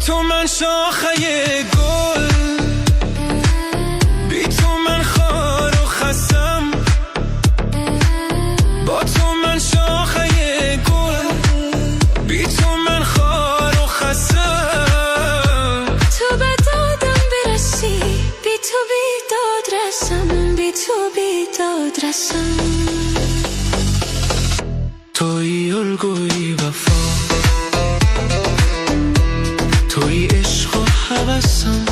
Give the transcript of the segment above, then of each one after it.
تو من شاخه گل، بی تو من خار و خسم. با تو من شاخه گل، بی تو من خار و خسم. تو به دادم برسی، بی تو بیداد رسم، بی تو بیداد رسم. توی الگوی وفا، توی عشق و هوسم.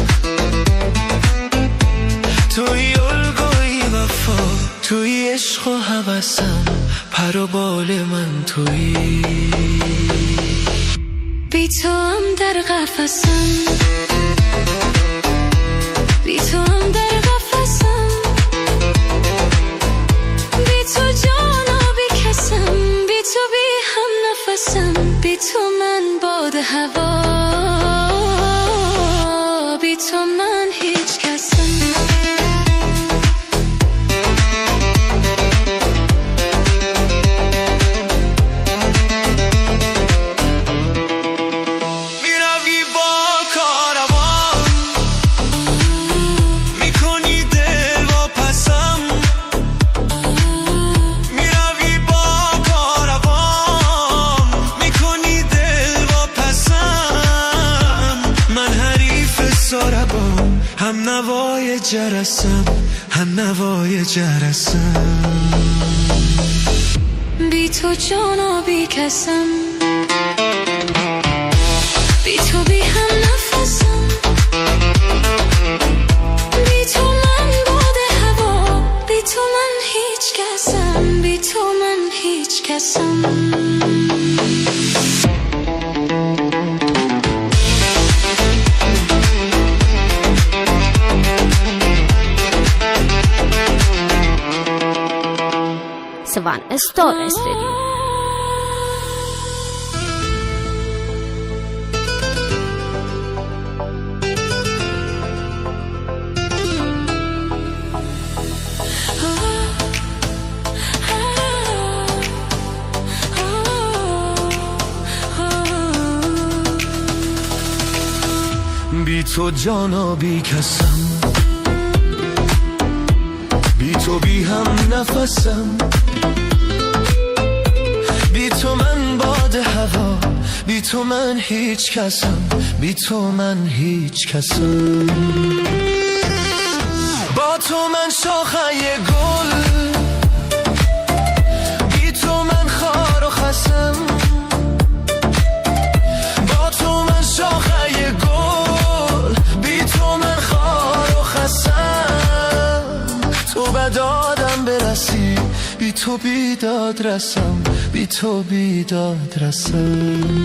توی الگوی وفا، توی عشق و هوسم. پر و بال من توی، بی تو هم در قفسم، بی تو هم در قفسم. بی تو جانا بی کسم، بی تو بی هم نفسم. بی تو من باد هوا، بی تو من هیچ کسم. میروی با کاروان، میکنی دل واپسم. میروی با کاروان، میکنی دل واپسم. من حریف ساربان، هم نوای جرسم، هم نوای جرسم. بی تو جانا بی کسم، بی تو بی هم نفسم. بی تو من باد هوا، بی تو من هیچ کسم، بی تو من هیچ کسم. Svan Star Studio. بی تو جانا بی کسم، بی تو بی هم نفسم. بی تو من باد هوا، بی تو من هیچ کسم، بی تو من هیچ کسم. با تو من شاخه گل، بی تو من خار و خسم. با تو من شاخه گل، بی تو من خار و خسم. تو به دادم برسی، بی تو بیداد رسم، بی تو بیداد رسم.